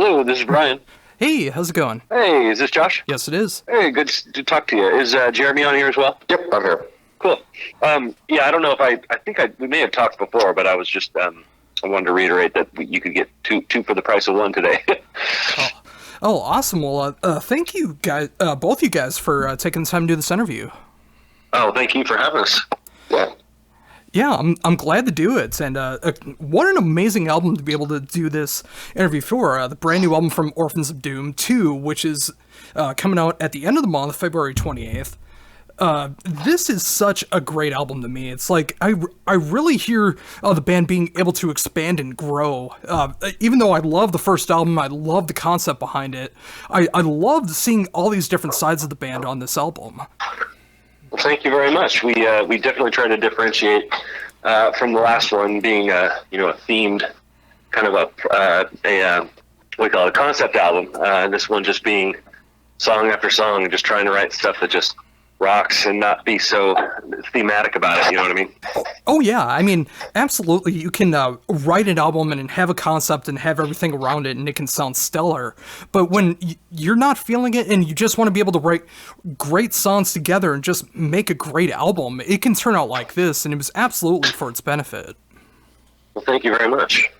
Hello, this is Brian. Hey, how's it going? Hey, is this Josh? Yes, it is. Hey, good to talk to you. Is Jeremy on here as well? Yep, I'm here. Cool. Yeah, I don't know if we may have talked before, but I was just, I wanted to reiterate that you could get two for the price of one today. Oh, awesome. Well, thank you guys, both you guys, for taking the time to do this interview. Oh, thank you for having us. Yeah. Yeah, I'm glad to do it, and what an amazing album to be able to do this interview for. The brand new album from Orphans of Doom 2, which is coming out at the end of the month, February 28th. This is such a great album to me. It's like, I really hear the band being able to expand and grow. Even though I love the first album, I love the concept behind it, I loved seeing all these different sides of the band on this album. Well, thank you very much. We definitely try to differentiate from the last one being a themed kind of what we call it, a concept album. This one just being song after song and just trying to write stuff that just rocks and not be so thematic about it. You know what I mean? Oh yeah, I mean, absolutely. You can write an album and have a concept and have everything around it, and it can sound stellar. But when you're not feeling it and you just want to be able to write great songs together and just make a great album, it can turn out like this, and it was absolutely for its benefit. Well, thank you very much.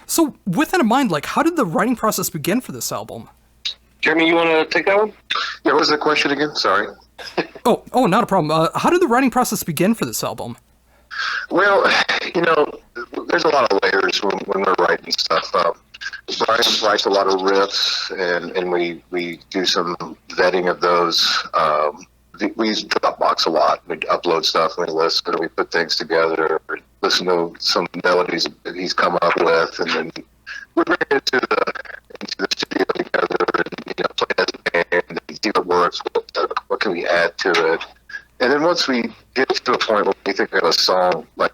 So, with that in mind, like, how did the writing process begin for this album? Jeremy, you want to take that one? Yeah, what was the question again? Sorry. Oh, not a problem. How did the writing process begin for this album? Well, there's a lot of layers when we're writing stuff. Brian writes a lot of riffs, and we do some vetting of those. We use Dropbox a lot. We upload stuff, we listen, and we put things together, listen to some melodies that he's come up with, and then we bring it into the studio together and play as a band and see what works, what can we add to it. And then once we get to a point where we think of a song, like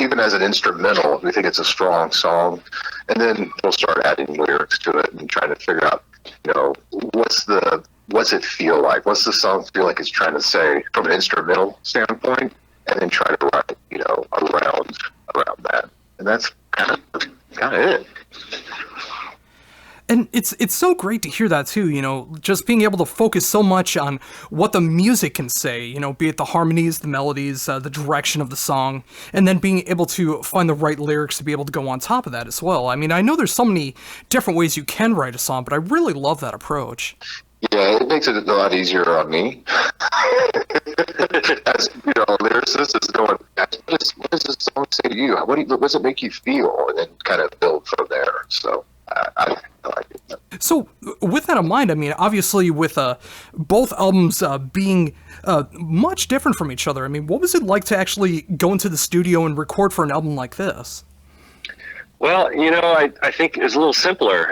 even as an instrumental, we think it's a strong song, and then we'll start adding lyrics to it and trying to figure out, what's it feel like? What's the song feel like it's trying to say from an instrumental standpoint, and then try to write, around that. And that's kind of it. And it's so great to hear that too, just being able to focus so much on what the music can say, be it the harmonies, the melodies, the direction of the song, and then being able to find the right lyrics to be able to go on top of that as well. I mean, I know there's so many different ways you can write a song, but I really love that approach. Yeah, it makes it a lot easier on me. As a lyricist, is going, what does this song say to you? What does it make you feel? And then kind of build from there. So I like it. So with that in mind, I mean, obviously with both albums being much different from each other, I mean, what was it like to actually go into the studio and record for an album like this? Well, I think it was a little simpler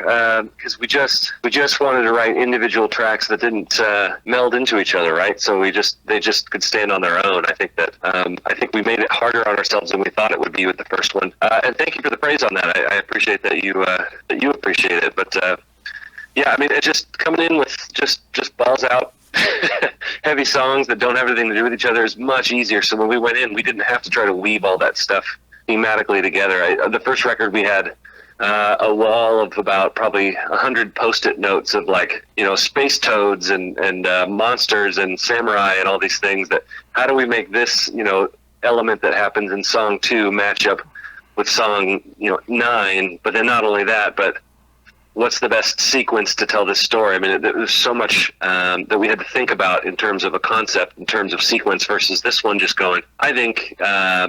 because we just wanted to write individual tracks that didn't meld into each other, right? So they just could stand on their own. I think we made it harder on ourselves than we thought it would be with the first one. And thank you for the praise on that. I appreciate that you appreciate it. But yeah, I mean, it's just coming in with just balls out. Heavy songs that don't have anything to do with each other is much easier. So when we went in, we didn't have to try to weave all that stuff thematically together. The first record we had a wall of about probably 100 post-it notes of space toads and monsters and samurai and all these things. That how do we make this element that happens in song 2 match up with song 9? But then not only that, but what's the best sequence to tell this story? I mean, there's so much that we had to think about in terms of a concept, in terms of sequence, versus this one just going, I think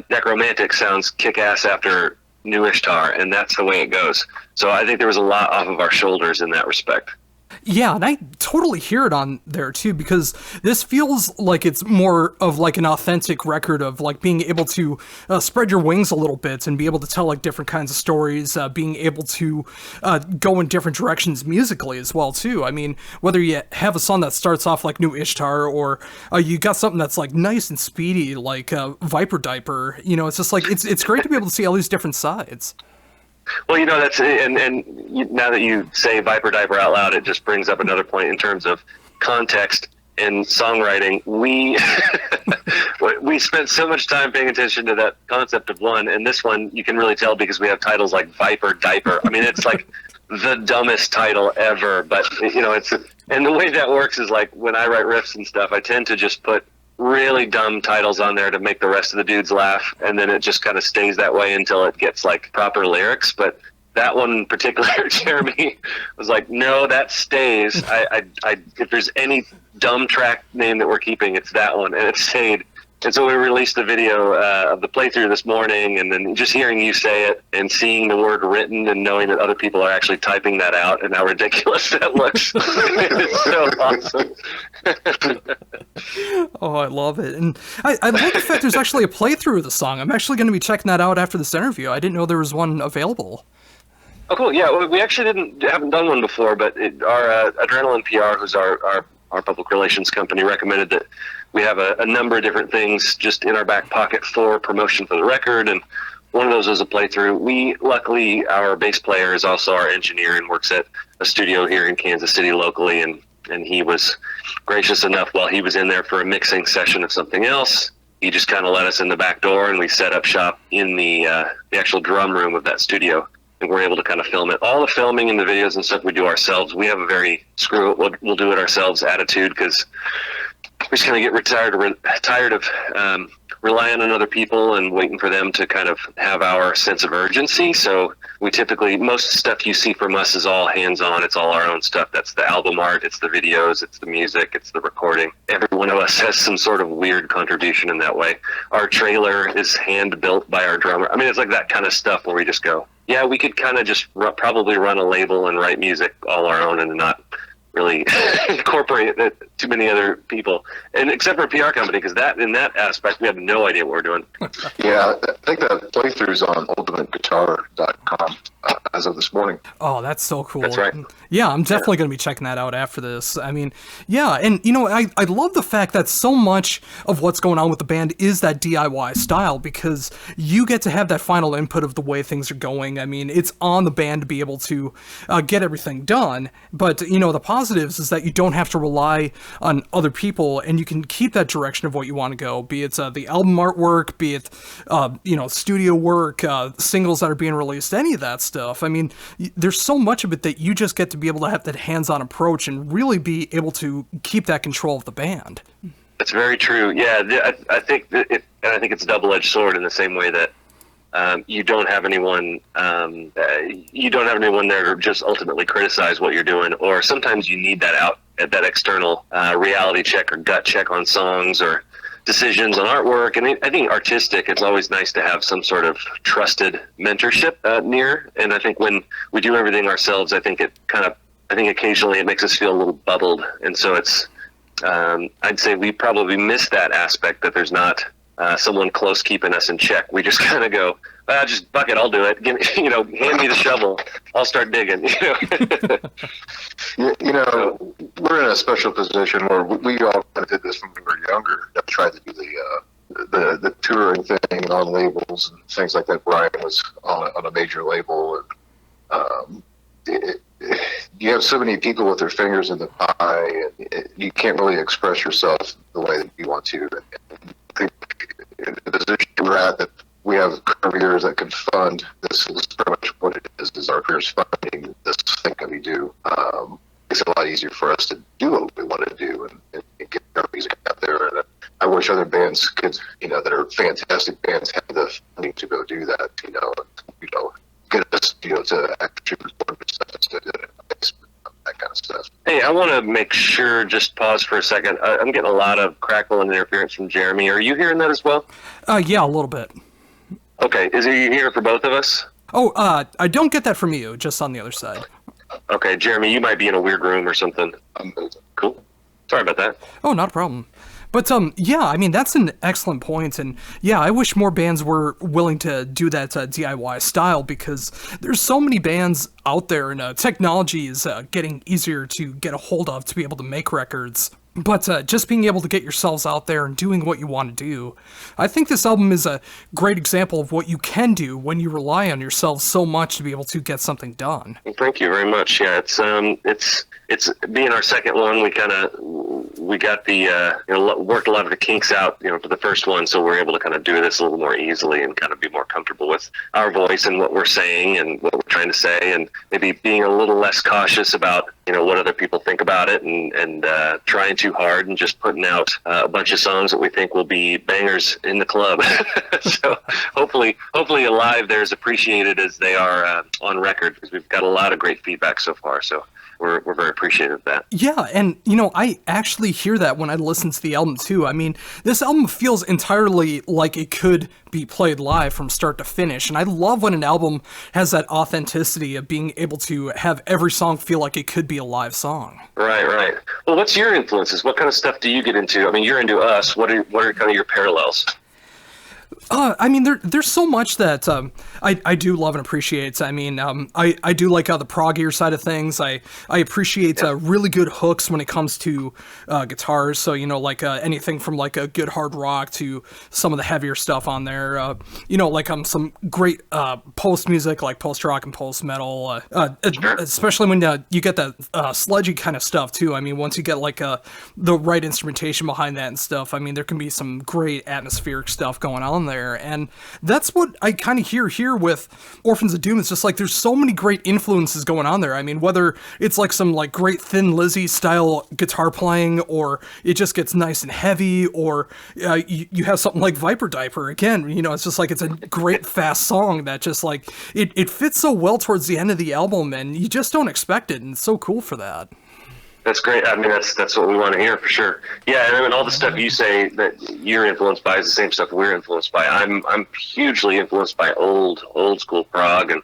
Necromantic sounds kick-ass after New Ishtar, and that's the way it goes. So I think there was a lot off of our shoulders in that respect. Yeah, and I totally hear it on there too, because this feels like it's more of like an authentic record of like being able to spread your wings a little bit and be able to tell like different kinds of stories, being able to go in different directions musically as well too. I mean, whether you have a song that starts off like New Ishtar or you got something that's like nice and speedy like Viper Diaper, it's just like it's great to be able to see all these different sides. Well, that's and now that you say Viper Diaper out loud, it just brings up another point in terms of context and songwriting. We spent so much time paying attention to that concept of one, and this one you can really tell because we have titles like Viper Diaper. I mean, it's like the dumbest title ever, but it's, and the way that works is like when I write riffs and stuff, I tend to just put really dumb titles on there to make the rest of the dudes laugh, and then it just kind of stays that way until it gets like proper lyrics. But that one in particular, Jeremy was like, no, that stays. I if there's any dumb track name that we're keeping, it's that one, and it stayed. And so we released the video of the playthrough this morning, and then just hearing you say it and seeing the word written and knowing that other people are actually typing that out and how ridiculous that looks. It's so awesome. Oh, I love it. And I love the fact there's actually a playthrough of the song. I'm actually going to be checking that out after this interview. I didn't know there was one available. Oh, cool. Yeah, we actually haven't done one before, but our Adrenaline PR, who's our public relations company, recommended that we have a number of different things just in our back pocket for promotion for the record, and one of those is a playthrough. Luckily, our bass player is also our engineer and works at a studio here in Kansas City locally, and he was gracious enough while he was in there for a mixing session of something else. He just kind of let us in the back door, and we set up shop in the actual drum room of that studio, and we're able to kind of film it. All the filming and the videos and stuff we do ourselves. We have a very screw it, we'll do it ourselves attitude, because we just kind of get tired of relying on other people and waiting for them to kind of have our sense of urgency. So we typically, most stuff you see from us is all hands-on. It's all our own stuff. That's the album art, it's the videos, it's the music, it's the recording. Every one of us has some sort of weird contribution in that way. Our trailer is hand-built by our drummer. I mean, it's like that kind of stuff where we just go, yeah, we could kind of just probably run a label and write music all our own and not really incorporate too many other people, and except for a PR company, because in that aspect we have no idea what we're doing. Yeah, I think that playthrough's on ultimateguitar.com as of this morning. Oh, that's so cool. That's right. Yeah, I'm definitely going to be checking that out after this. I mean, yeah, and I love the fact that so much of what's going on with the band is that DIY style, because you get to have that final input of the way things are going. I mean, it's on the band to be able to get everything done, but the positives is that you don't have to rely on other people, and you can keep that direction of what you want to go, be it the album artwork, be it studio work, singles that are being released, any of that stuff. I mean, there's so much of it that you just get to be able to have that hands-on approach and really be able to keep that control of the band. That's very true. Yeah, I think it's a double-edged sword in the same way that you don't have anyone there to just ultimately criticize what you're doing, or sometimes you need that external reality check or gut check on songs or decisions on artwork. And I think artistic, it's always nice to have some sort of trusted mentorship near. And I think when we do everything ourselves, I think occasionally it makes us feel a little bubbled. And so it's, I'd say we probably miss that aspect, that there's not someone close keeping us in check. We just kind of go, just fuck it, I'll do it. Give me, hand me the shovel, I'll start digging. We're in a special position where we all kind of did this when we were younger. I tried to do the touring thing on labels and things like that. Brian was on a major label, and you have so many people with their fingers in the pie, and you can't really express yourself the way that you want to. And I think in the position we're at, that we have careers that can fund this. Is pretty much what it is our careers funding this thing that we do. It's a lot easier for us to do what we want to do and get our music out there. And I wish other bands could, that are fantastic bands, have the funding to go do that. Get us, to actually record stuff instead of that kind of stuff. Hey, I want to make sure, just pause for a second. I'm getting a lot of crackle and interference from Jeremy. Are you hearing that as well? Yeah, a little bit. Okay, is he here for both of us? Oh, I don't get that from you, just on the other side. Okay, Jeremy, you might be in a weird room or something. Cool. Sorry about that. Oh, not a problem. But, yeah, I mean, that's an excellent point, and yeah, I wish more bands were willing to do that DIY style, because there's so many bands out there, and technology is getting easier to get a hold of to be able to make records. But just being able to get yourselves out there and doing what you want to do, I think this album is a great example of what you can do when you rely on yourselves so much to be able to get something done. Thank you very much. Yeah, it's being our second one. We got the worked a lot of the kinks out, for the first one, so we're able to kind of do this a little more easily and kind of be more comfortable with our voice and what we're saying and what we're trying to say, and maybe being a little less cautious about what other people think about it, and trying too hard and just putting out a bunch of songs that we think will be bangers in the club. So hopefully live they're as appreciated as they are on record, because we've got a lot of great feedback so far. So we're very appreciative of that. Yeah, and I actually hear that when I listen to the album too. I mean, this album feels entirely like it could be played live from start to finish, and I love when an album has that authenticity of being able to have every song feel like it could be a live song. Right. Well, what's your influences? What kind of stuff do you get into? I mean, you're into us. What are kind of your parallels? I mean, there's so much that I do love and appreciate. I mean, I do like the proggier side of things. I appreciate really good hooks when it comes to guitars. So, like anything from like a good hard rock to some of the heavier stuff on there. Like some great post music, like post rock and post metal, especially when you get that sludgy kind of stuff too. I mean, once you get like the right instrumentation behind that and stuff, I mean, there can be some great atmospheric stuff going on there. And that's what I kind of hear here with Orphans of Doom. It's just like there's so many great influences going on there. I mean, whether it's like some like great Thin Lizzy style guitar playing, or it just gets nice and heavy, or you have something like Viper Diaper. Again, it's just like it's a great fast song that just like it fits so well towards the end of the album, and you just don't expect it, and it's so cool for that. That's great. I mean, that's what we want to hear for sure. Yeah, and I mean, all the stuff you say that you're influenced by is the same stuff we're influenced by. I'm hugely influenced by old school prog, and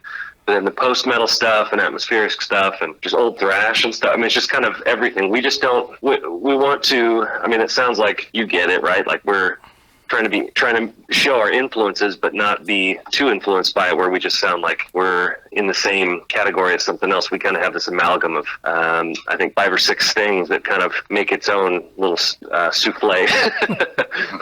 then the post metal stuff and atmospheric stuff and just old thrash and stuff. I mean, it's just kind of everything. We just don't. We want to. I mean, it sounds like you get it, right? Like we're trying to show our influences, but not be too influenced by it, where we just sound like we're in the same category as something else. We kind of have this amalgam of, I think, 5 or 6 things that kind of make its own little souffle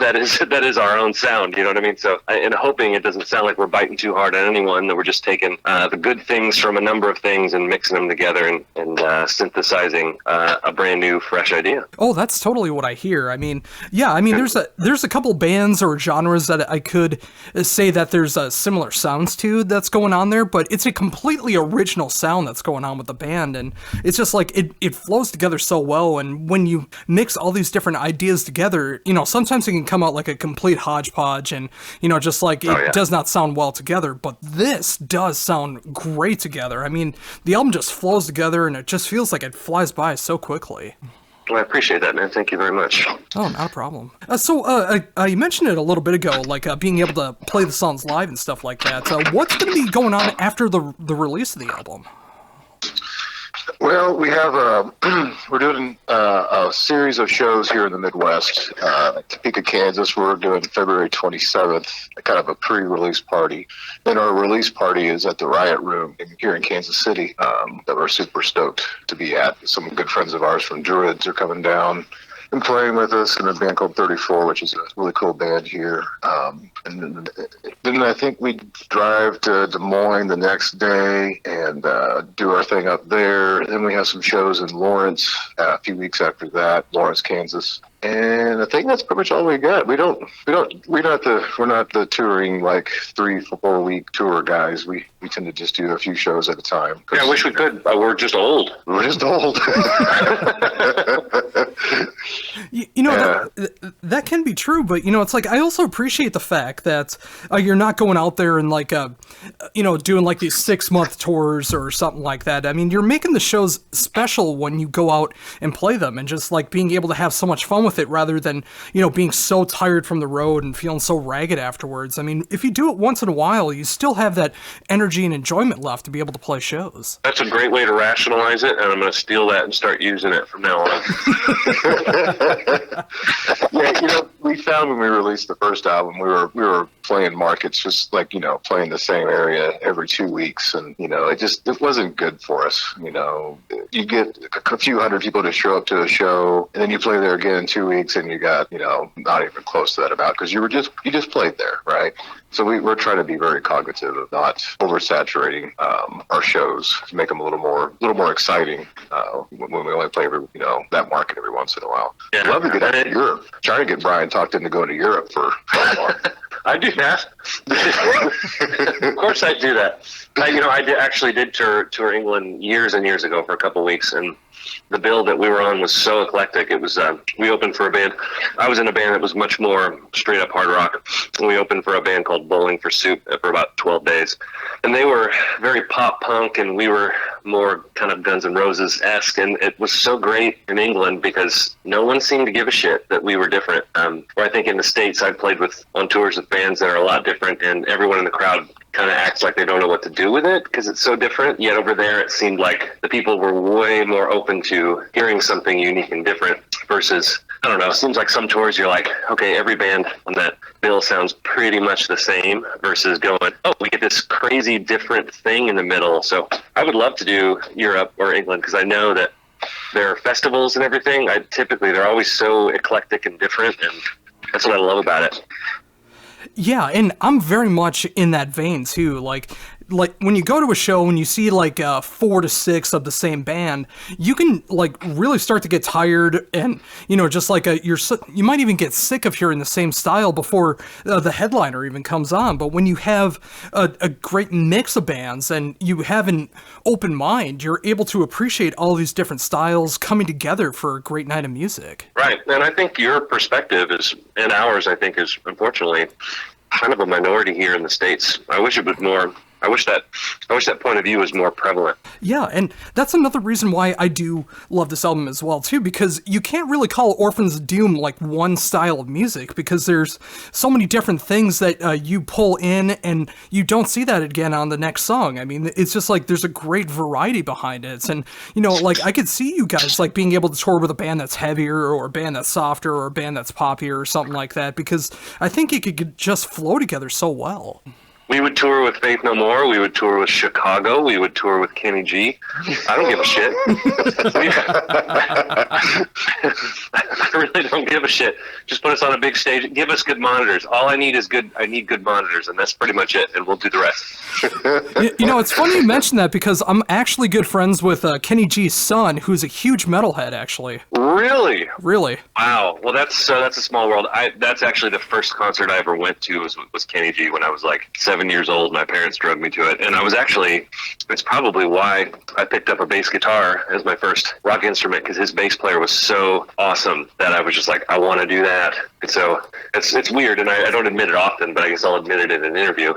that is our own sound. You know what I mean? So, and hoping it doesn't sound like we're biting too hard on anyone, that we're just taking the good things from a number of things and mixing them together and synthesizing a brand new, fresh idea. Oh, that's totally what I hear. I mean, yeah, I mean, there's a couple bands or genres that I could say that there's similar sounds to that's going on there, but it's a completely original sound that's going on with the band, and it's just like it flows together so well. And when you mix all these different ideas together, sometimes it can come out like a complete hodgepodge, and just like it does not sound well together. But this does sound great together. I mean, the album just flows together, and it just feels like it flies by so quickly. Well, I appreciate that, man. Thank you very much. Oh, not a problem. So you mentioned it a little bit ago, like being able to play the songs live and stuff like that. What's going to be going on after the release of the album? Well, we have we're doing a series of shows here in the Midwest. Topeka, Kansas, we're doing February 27th, kind of a pre-release party. Then our release party is at the Riot Room here in Kansas City that we're super stoked to be at. Some good friends of ours from Druids are coming down and playing with us in a band called 34, which is a really cool band here. And then I think we drive to Des Moines the next day and do our thing up there. Then we have some shows in Lawrence a few weeks after that, Lawrence, Kansas. And I think that's pretty much all we got. We're not the touring like 3-4 week tour guys. We tend to just do a few shows at a time. Yeah, I wish we could. We're just old. We're just old. That can be true, but it's like I also appreciate the fact that you're not going out there and like doing like these 6-month tours or something like that. I mean, you're making the shows special when you go out and play them, and just like being able to have so much fun with it, rather than being so tired from the road and feeling so ragged afterwards. I mean, if you do it once in a while, you still have that energy and enjoyment left to be able to play shows. That's a great way to rationalize it, and I'm going to steal that and start using it from now on. Yeah, we found when we released the first album, we were playing markets, just like, playing the same area every 2 weeks. And, it wasn't good for us. You get a few hundred people to show up to a show, and then you play there again in 2 weeks, and you got, not even close to that amount, because you just played there, right? So we're trying to be very cognitive of not oversaturating our shows to make them a little more exciting when we only play that market every once in a while. Yeah. I'd love to get out to Europe. Trying to get Brian talked into going to Europe for a while. I do that. Of course I do that. I did tour England years and years ago for a couple of weeks, and the bill that we were on was so eclectic. It was we opened for a band. I was in a band that was much more straight up hard rock. We opened for a band called Bowling for Soup for about 12 days, and they were very pop punk, and we were more kind of Guns N' Roses-esque, and it was so great in England because no one seemed to give a shit that we were different. Where I think in the States I played on tours with bands that are a lot different, and everyone in the crowd kind of acts like they don't know what to do with it because it's so different. Yet over there, it seemed like the people were way more open to hearing something unique and different versus, I don't know, it seems like some tours you're like, okay, every band on that bill sounds pretty much the same versus going, oh, we get this crazy different thing in the middle. So I would love to do Europe or England because I know that there are festivals and everything. They're always so eclectic and different, and that's what I love about it. Yeah, and I'm very much in that vein too. Like when you go to a show, when you see 4 to 6 of the same band, you can really start to get tired, and just you might even get sick of hearing the same style before the headliner even comes on. But when you have a great mix of bands and you have an open mind, you're able to appreciate all these different styles coming together for a great night of music. Right, and I think your perspective and ours, I think, is unfortunately kind of a minority here in the States. I wish it was more. I wish that point of view was more prevalent. Yeah, and that's another reason why I do love this album as well, too, because you can't really call Orphans of Doom one style of music, because there's so many different things that you pull in, and you don't see that again on the next song. I mean, it's just there's a great variety behind it, and, I could see you guys, being able to tour with a band that's heavier, or a band that's softer, or a band that's poppier, or something like that, because I think it could just flow together so well. We would tour with Faith No More. We would tour with Chicago. We would tour with Kenny G. I don't give a shit. I really don't give a shit. Just put us on a big stage. Give us good monitors. All I need is good. I need good monitors, and that's pretty much it. And we'll do the rest. It's funny you mention that because I'm actually good friends with Kenny G's son, who's a huge metalhead. Actually. Really? Really. Wow. Well, that's a small world. That's actually the first concert I ever went to was Kenny G when I was 7 years old. My parents drug me to it, and it's probably why I picked up a bass guitar as my first rock instrument, because his bass player was so awesome that I was just I want to do that. And so it's weird, and I don't admit it often, but I guess I'll admit it in an interview.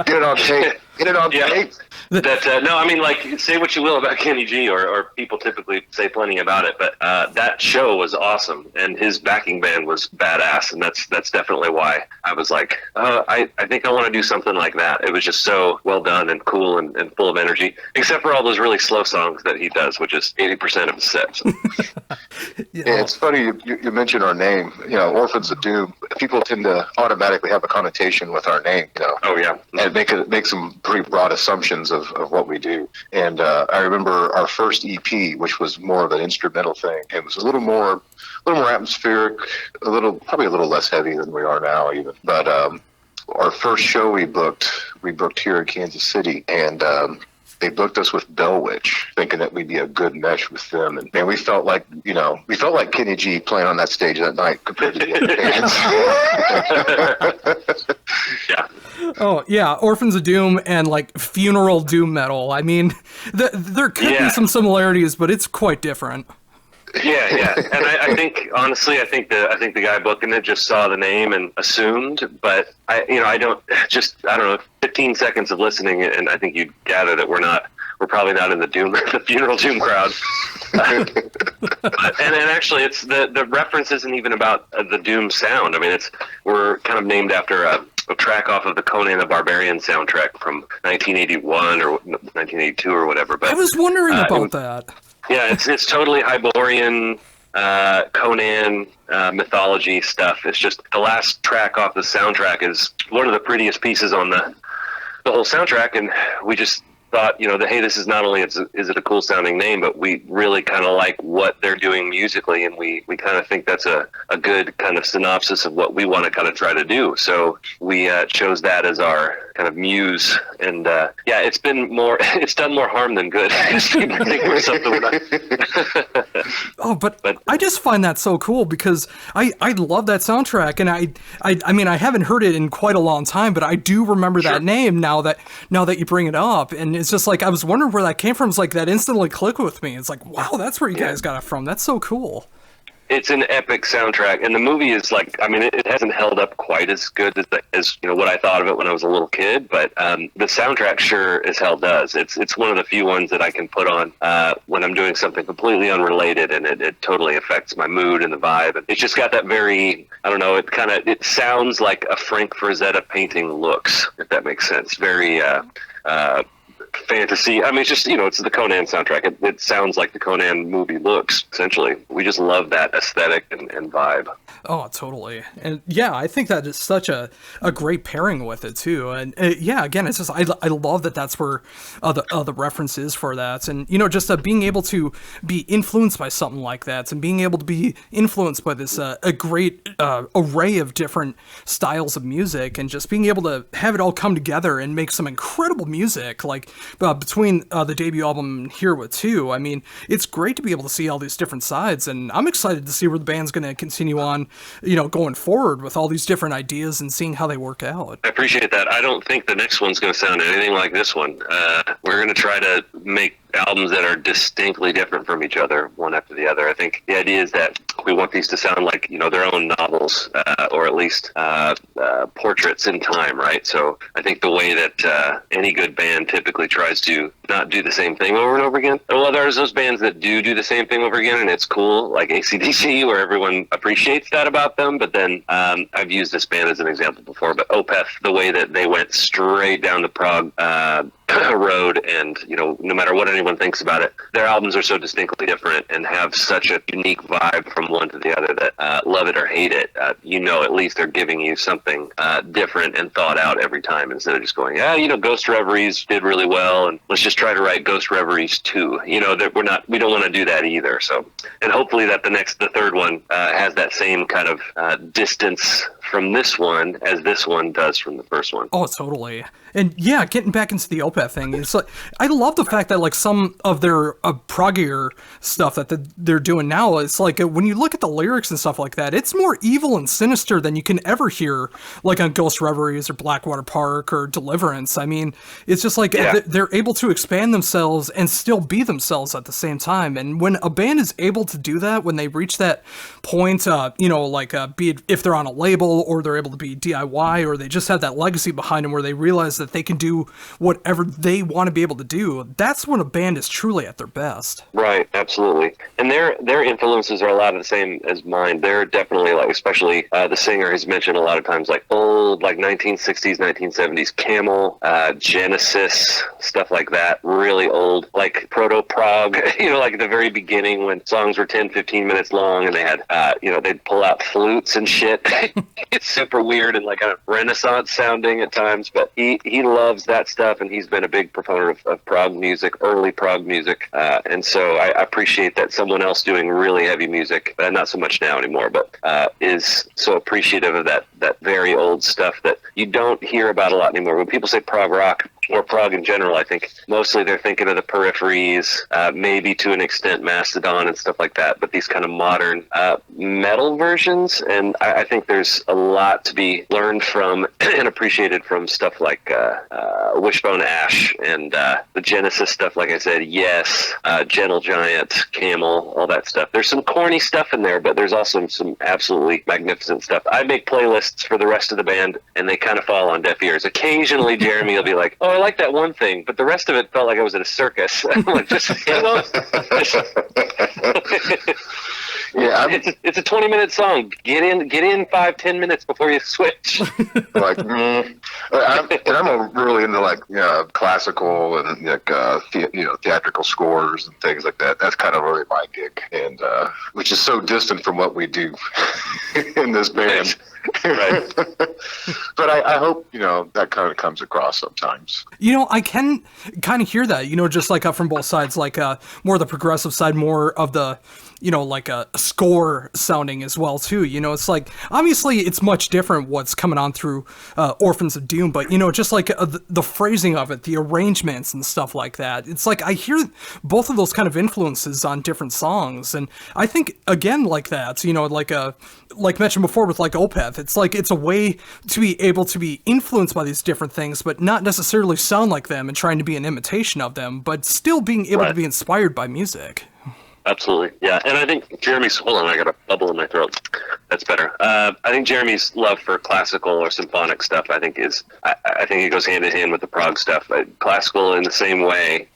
Get it on tape. Get it on tape. Say what you will about Kenny G, or people typically say plenty about it, but that show was awesome, and his backing band was badass, and that's definitely why I was I think I want to do something like that. It was just so well done and cool and full of energy, except for all those really slow songs that he does, which is 80% of his set. So. Yeah, it's funny you mentioned our name. Orphans of Doom. People tend to automatically have a connotation with our name. Oh yeah, and make some pretty broad assumptions of what we do. And I remember our first EP, which was more of an instrumental thing. It was a little more atmospheric, probably a little less heavy than we are now, even. But our first show we booked here in Kansas City, and they booked us with Bell Witch, thinking that we'd be a good mesh with them. And man, we felt like Kenny G playing on that stage that night compared to the other bands. Yeah. Oh yeah, Orphans of Doom and funeral doom metal. I mean, there could be some similarities, but it's quite different. Yeah, and I think honestly, I think the guy booking it just saw the name and assumed, but I don't know, 15 seconds of listening, and I think you gather that we're probably not in the funeral doom crowd. And actually, it's the reference isn't even about the doom sound. I mean, we're kind of named after a track off of the Conan the Barbarian soundtrack from 1981 or 1982 or whatever. But I was wondering about that. Yeah, it's totally Hyborian, Conan mythology stuff. It's just the last track off the soundtrack is one of the prettiest pieces on the whole soundtrack, and we just thought, that, hey, this is not only is it a cool sounding name, but we really kind of like what they're doing musically, and we kind of think that's a good kind of synopsis of what we want to kind of try to do. So we chose that as our kind of muse, and it's done more harm than good. People think we're something we're not. Oh, but I just find that so cool because I love that soundtrack, and I mean I haven't heard it in quite a long time, but I do remember that name now that you bring it up, and it's just like I was wondering where that came from. It's like that instantly clicked with me. It's like, wow, that's where you guys got it from. That's so cool. It's an epic soundtrack, and the movie is like, I mean, it hasn't held up quite as good as what I thought of it when I was a little kid, but the soundtrack sure as hell does. It's one of the few ones that I can put on when I'm doing something completely unrelated, and it totally affects my mood and the vibe. And it's just got that very, I don't know, it sounds like a Frank Frazetta painting looks, if that makes sense. Very fantasy. I mean, it's just, it's the Conan soundtrack. It sounds like the Conan movie looks, essentially. We just love that aesthetic and vibe. Oh, totally. And yeah, I think that is such a great pairing with it too. And again, it's just, I love that that's where the reference is for that. And, just being able to be influenced by something like that, and being able to be influenced by this, a great array of different styles of music, and just being able to have it all come together and make some incredible music, like between the debut album and Here With Two. I mean, it's great to be able to see all these different sides, and I'm excited to see where the band's going to continue on, going forward with all these different ideas and seeing how they work out. I appreciate that. I don't think the next one's going to sound anything like this one. We're going to try to make albums that are distinctly different from each other, one after the other. I think the idea is that we want these to sound like, their own novels, or at least portraits in time, right? So I think the way that any good band typically tries to not do the same thing over and over again. Well, there's those bands that do the same thing over again, and it's cool, like AC/DC, where everyone appreciates that about them. But then I've used this band as an example before, but Opeth, the way that they went straight down the prog road, and no matter what anyone thinks about it, their albums are so distinctly different and have such a unique vibe from one to the other that love it or hate it, at least they're giving you something different and thought out every time, instead of just going, Ghost Reveries did really well, and let's just try to write Ghost Reveries 2. That we don't want to do that either. So, and hopefully that the third one has that same kind of distance from this one as this one does from the first one. Oh, totally. And yeah, getting back into the Opeth thing, it's like, I love the fact that like some of their proggier stuff that they're doing now, it's like when you look at the lyrics and stuff like that, it's more evil and sinister than you can ever hear like on Ghost Reveries or Blackwater Park or Deliverance. I mean, it's just like they're able to expand themselves and still be themselves at the same time. And when a band is able to do that, when they reach that point, be it if they're on a label or they're able to be DIY, or they just have that legacy behind them where they realize that they can do whatever they want to be able to do, that's when a band is truly at their best. Right, absolutely. And their influences are a lot of the same as mine. They're definitely like, especially the singer has mentioned a lot of times, like old, like 1960s, 1970s Camel, Genesis, stuff like that, really old, like proto-prog, like the very beginning when songs were 10, 15 minutes long, and they had, they'd pull out flutes and shit. It's super weird and like a Renaissance sounding at times, but he loves that stuff, and he's been a big proponent of prog music, early prog music, and so I appreciate that someone else doing really heavy music, not so much now anymore, but is so appreciative of that very old stuff that you don't hear about a lot anymore. When people say prog rock, or prog in general, I think mostly they're thinking of the Peripheries, maybe to an extent Mastodon and stuff like that, but these kind of modern metal versions, and I think there's a lot to be learned from and appreciated from stuff like Wishbone Ash and the Genesis stuff, like I said, Yes, Gentle Giant, Camel, all that stuff. There's some corny stuff in there, but there's also some absolutely magnificent stuff. I make playlists for the rest of the band, and they kind of fall on deaf ears. Occasionally, Jeremy will be like, oh, I like that one thing, but the rest of it felt like I was at a circus. I'm like, Yeah, It's a 20-minute song. Get in 5-10 minutes before you switch. like, I'm really into like classical and like theatrical scores and things like that. That's kind of really my gig, and which is so distant from what we do in this band. Right. But I hope that kind of comes across sometimes. I can kind of hear that, just like from both sides, like more the progressive side, more of the, like a score sounding as well too. It's like, obviously it's much different what's coming on through Orphans of Doom, but just like the phrasing of it, the arrangements and stuff like that. It's like I hear both of those kind of influences on different songs, and I think again like that, like mentioned before with like Opeth, it's like it's a way to be able to be influenced by these different things, but not necessarily sound like them and trying to be an imitation of them, but still being able to be inspired by music. Absolutely, yeah. And I think Jeremy's, hold on, I got a bubble in my throat. That's better. I think Jeremy's love for classical or symphonic stuff, I think it goes hand in hand with the prog stuff. Classical in the same way.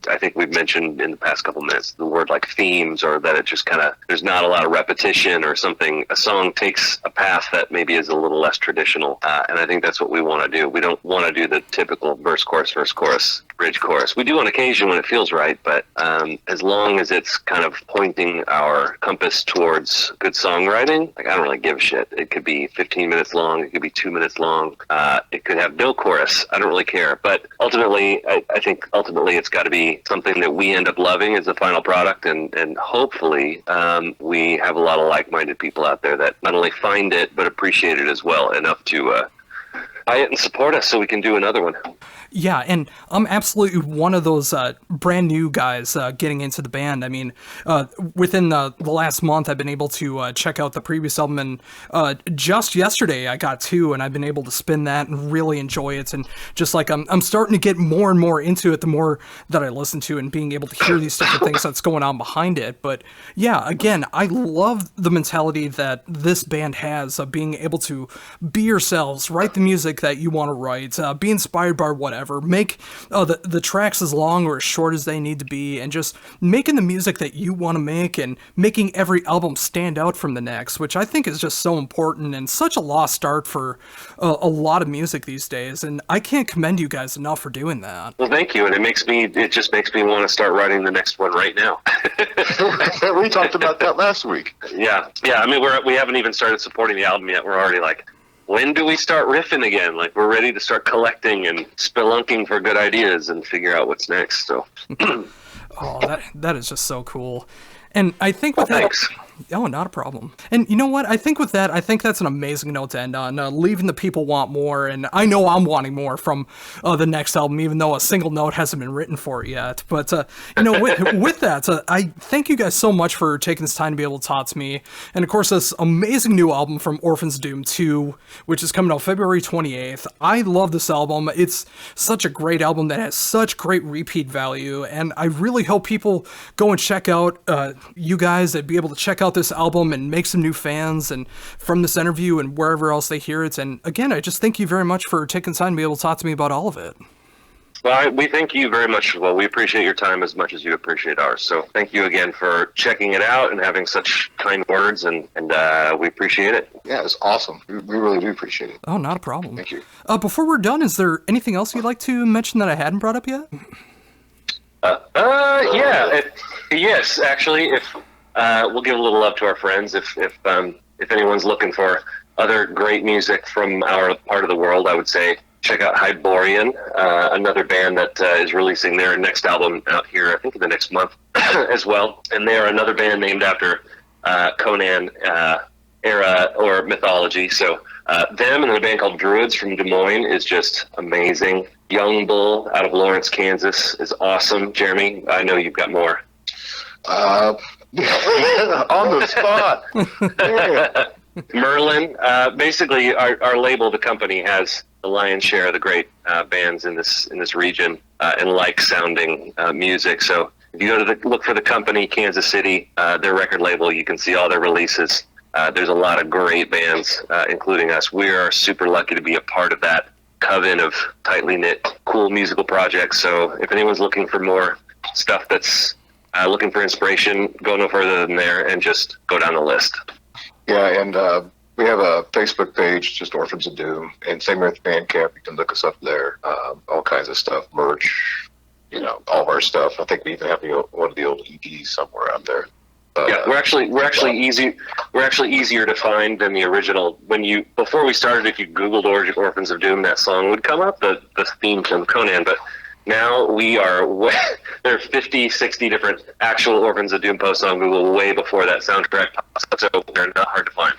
I think we've mentioned in the past couple minutes the word like themes, or that it just kind of, there's not a lot of repetition or something. A song takes a path that maybe is a little less traditional, and I think that's what we want to do. We don't want to do the typical verse, chorus, bridge, chorus. We do on occasion when it feels right, but as long as it's kind of pointing our compass towards good songwriting, like I don't really give a shit. It could be 15 minutes long, it could be 2 minutes long, it could have no chorus. I don't really care, but ultimately, I think ultimately it's got to be something that we end up loving as the final product, and hopefully we have a lot of like-minded people out there that not only find it but appreciate it as well enough to buy it and support us so we can do another one. Yeah, and I'm absolutely one of those brand new guys getting into the band. I mean, within the last month, I've been able to check out the previous album, and just yesterday I got two, and I've been able to spin that and really enjoy it. And just like I'm starting to get more and more into it the more that I listen to, and being able to hear these different things that's going on behind it. But yeah, again, I love the mentality that this band has of being able to be yourselves, write the music that you want to write, be inspired by whatever. Make the tracks as long or as short as they need to be, and just making the music that you want to make, and making every album stand out from the next, which I think is just so important and such a lost art for a lot of music these days. And I can't commend you guys enough for doing that. Well, thank you, and it just makes me want to start writing the next one right now. We talked about that last week. Yeah. I mean, we haven't even started supporting the album yet. We're already like, when do we start riffing again? Like, we're ready to start collecting and spelunking for good ideas and figure out what's next. So, oh, that is just so cool. And I think with that, thanks. Oh, not a problem. And you know what? I think with that, I think that's an amazing note to end on. Leaving the people want more, and I know I'm wanting more from the next album, even though a single note hasn't been written for it yet. But with that, I thank you guys so much for taking this time to be able to talk to me. And of course, this amazing new album from Orphans of Doom 2, which is coming out February 28th. I love this album. It's such a great album that has such great repeat value, and I really hope people go and check out you guys, and be able to check out this album and make some new fans, and from this interview and wherever else they hear it. And again, I just thank you very much for taking time to be able to talk to me about all of it. Well, we thank you very much. Well, we appreciate your time as much as you appreciate ours. So thank you again for checking it out and having such kind words, and we appreciate it. Yeah, it's awesome. We really do appreciate it. Oh, not a problem. Thank you. Before we're done, is there anything else you'd like to mention that I hadn't brought up yet? Yes, actually, if we'll give a little love to our friends. If anyone's looking for other great music from our part of the world, I would say check out Hyborian, another band that is releasing their next album out here, I think in the next month as well. And they are another band named after Conan era or mythology. So them, and a band called Druids from Des Moines is just amazing. Young Bull out of Lawrence, Kansas is awesome. Jeremy, I know you've got more. On the spot. Yeah. Merlin, basically our label, the company, has the lion's share of the great bands in this region and like sounding music. So if you go to look for the company, Kansas City, their record label, you can see all their releases. There's a lot of great bands, including us. We are super lucky to be a part of that coven of tightly knit, cool musical projects. So if anyone's looking for more stuff that's looking for inspiration, go no further than there and just go down the list. Yeah, and we have a Facebook page, just Orphans of Doom, and same with Bandcamp. You can look us up there. All kinds of stuff, merch, all of our stuff. I think we even have one of the old EPs somewhere out there. Yeah, we're actually easy. We're actually easier to find than the original. Before we started, if you Googled Orphans of Doom, that song would come up, the theme from Conan. But now there are 50, 60 different actual Orphans of Doom posts on Google way before that soundtrack pops up, so they're not hard to find.